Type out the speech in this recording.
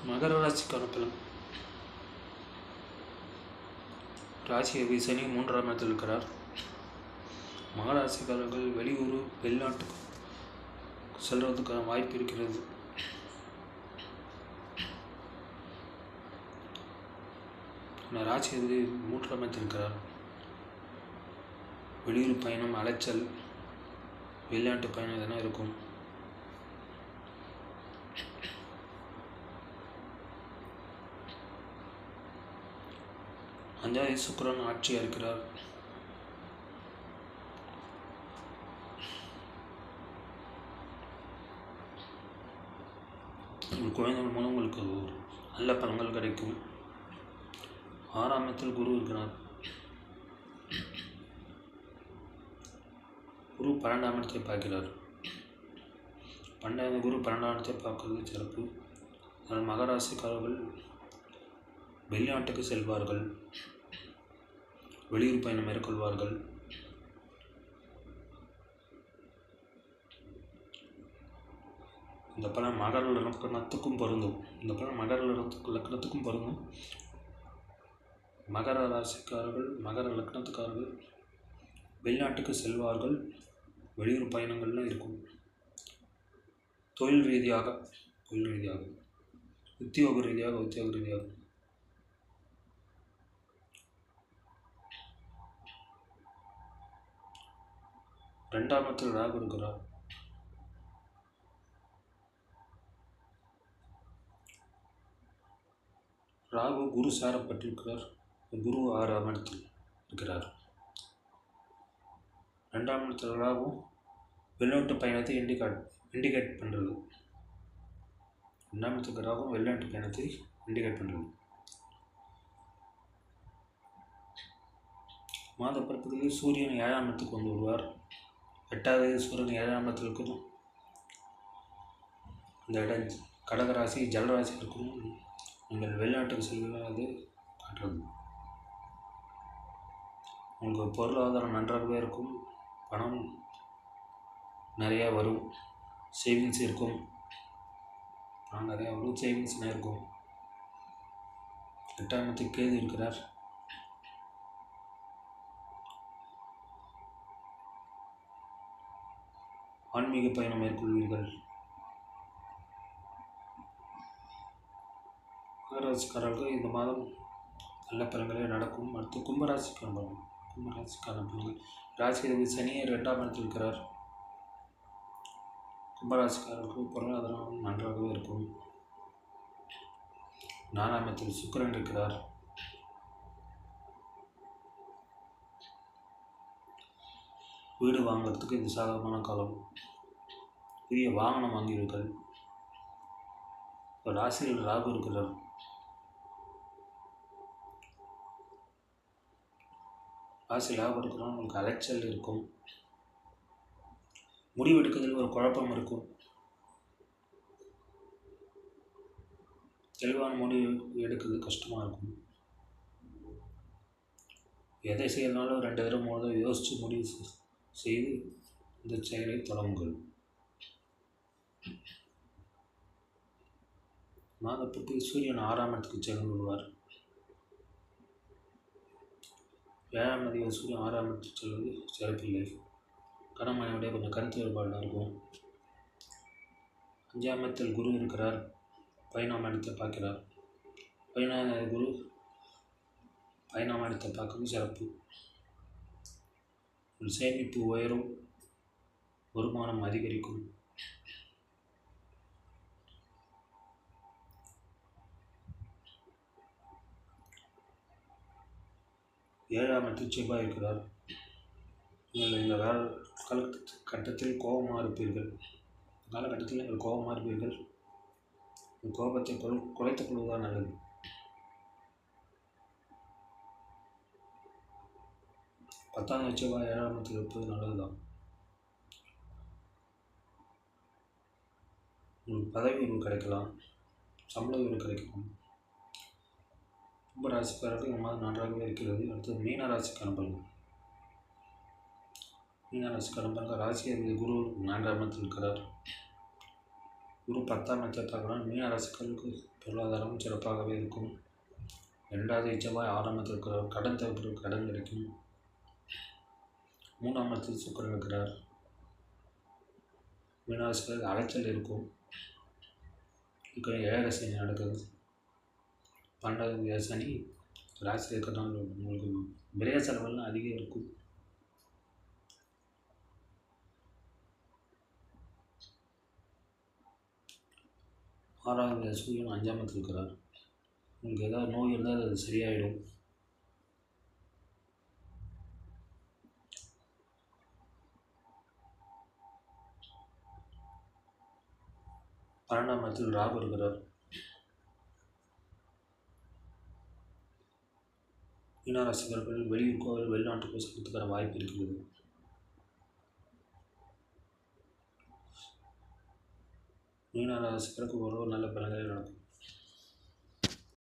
மகர ராசிக்கான பலன். ராசி சனி 3ஆம் இடத்தில் இருக்கிறார். மகர ராசிக்காரர்கள் வெளியூர் வெளிநாட்டுக்கு செல்வதற்கான வாய்ப்பு இருக்கிறது. ராசி 3ஆம் இடத்தில் இருக்கிறார். வெளியூர் பயணம், அலைச்சல், வெளிநாட்டு பயணம் இதெல்லாம் இருக்கும். அஞ்சாவது சுக்கிரன் ஆட்சியாக இருக்கிறார். குழந்தைகள் மூலம் உங்களுக்கு நல்ல பலன்கள் கிடைக்கும். 6ஆம் இடத்தில் குரு இருக்கிறார். குரு 12ஆம் இடத்தை பார்க்கிறார். குரு 12ஆம் இடத்தை பார்க்கறது சிறப்பு. அதனால் மகராசிக்காரர்கள் வெளிநாட்டுக்கு செல்வார்கள், வெளியூர் பயணம் மேற்கொள்வார்கள். இந்த பலன் மகர லக்னத்துக்கும் பொருந்தும். மகர ராசிக்காரர்கள், மகர லக்னத்துக்காரர்கள் வெளிநாட்டுக்கு செல்வார்கள், வெளியூர் பயணங்கள்லாம் இருக்கும். தொழில் ரீதியாக, உத்தியோக ரீதியாக 2ஆம் இடத்தில் ராகு இருக்கிறார். ராகு குரு சாரப்பட்டிருக்கிறார். குரு 6ஆம் இடத்தில் இருக்கிறார். 2ஆம் இடத்தில் ராகு வெளிநாட்டு பயணத்தை இண்டிகேட் பண்ணுறது. 2ஆம் இடத்துக்கு ராகு வெளிநாட்டு பயணத்தை இண்டிகேட் பண்ணுறது. மாத பிறப்புகளில் சூரியன் 7ஆம் இடத்துக்கு வந்து வருவார். 8வது சூரியன் 7ஆம் இடத்தில் இருக்கணும். இந்த இடம் கடகராசி, ஜலராசி இருக்கும். நீங்கள் வெளிநாட்டுக்கு செல்வீர்கள், அது காட்டுறது. உங்களுக்கு பொருளாதாரம் நன்றாகவே இருக்கும். பணம் நிறையா வரும். சேவிங்ஸ் இருக்கும். பணம் நிறையா வரும், சேவிங்ஸ் இருக்கும். 8ஆம் இடத்துக்கு கேது இருக்கிறார். ஆன்மீக பயணம் மேற்கொள்வீர்கள். மகராசிக்காரர்கள் இந்த மாதம் நல்ல பலன்களே நடக்கும். அடுத்து கும்பராசிக்கான பலன்கள். ராசி சனி 2ஆம் இடத்தில் இருக்கிறார். கும்பராசிக்காரர்களுக்கு பொருளாதாரம் நன்றாகவே இருக்கும். 4ஆம் இடத்தில் சுக்கிரன் இருக்கிறார். வீடு வாங்குறதுக்கு இது சாதகமான காலம். புதிய வாகனம் வாங்கியிருக்கள். ராசியில் ராகு இருக்கிறார். ராசியில் ராகு இருக்கிறார். உங்களுக்கு அலைச்சல் இருக்கும். முடிவெடுக்கிறதுல ஒரு குழப்பம் இருக்கும். தெளிவான முடிவு எடுக்கிறது கஷ்டமாக இருக்கும். எதை செய்யறதுனாலும் 2 தடவை 3 தடவை யோசித்து முடிவு செய்து இந்த செயலை தொடங்குங்கள். மாதத்துக்கு சூரியன் 6ஆம் இடத்துக்கு சென்று விடுவார். 7ஆம் அதிபதி சூரியன் 6ஆம் இடத்துக்கு செல்வது சிறப்பில்லை. கணவனுடைய கொஞ்சம் கருத்து வேறுபாடாக இருக்கும். 5ஆம் இடத்தில் குரு இருக்கிறார். 15ஆம் இடத்தை பார்க்கிறார். 15ஆம் குரு 15ஆம் இடத்தை பார்க்கிறது சிறப்பு. சேமிப்பு உயரும், வருமானம் அதிகரிக்கும். ஏழாம் இடத்தில் செவ்வாய் இருக்கிறார். நீங்கள் இந்த காலகட்டத்தில் கோபமாக இருப்பீர்கள். காலகட்டத்தில் நீங்கள் கோபமாக இருப்பீர்கள். கோபத்தை குறைத்துக் கொள்வதுதான் நல்லது. பத்தாம் செவ்வாய் 7ஆம் இடத்தில் இருப்பது நல்லதுதான். உங்களுக்கு பதவி உயர்வு கிடைக்கலாம், சம்பள உயர்வு கிடைக்கலாம். கும்பராசிக்காரர்கள் இந்த மாதிரி நன்றாகவே இருக்கிறது. அடுத்தது மீனராசிக்கான பலன். மீனராசிக்கான பலன் ராசி குரு 4ஆம் இடத்தில் இருக்கிறார். குரு 10ஆம் இடத்தை பார்க்கலாம். மீன ராசிக்காரர்களுக்கு பொருளாதாரம் சிறப்பாகவே இருக்கும். 2வது செவ்வாய் 6ஆம் இடத்தில் இருக்கிறார். கடன் தேவைப்படுற கடன் கிடைக்கும். 3ஆம் இடத்தில் சுக்கிரன் இருக்கிறார். மீன ராசிக்காரர்களுக்கு அலைச்சல் இருக்கும். ஏழரை சனி நடக்குது. 12வது சனி ராசியில் இருக்கிறதால உங்களுக்கு விரைய செலவெல்லாம் அதிகம் இருக்கும். ஆறாவது சூரியன் 5ஆம் இடத்தில் இருக்கிறார். உங்களுக்கு ஏதாவது நோய் இருந்தால் அது சரியாயிடும். பன்னெண்டாம் இடத்தில் ராகு இருக்கிறார். மீனராசிக்காரர்கள் வெளியூருக்கோ வெளிநாட்டுக்கோ செல்வதற்கான வாய்ப்பு இருக்கிறது. மீனராசிக்காரருக்கு ஒரு நல்ல பலன்கள் நடக்கும்.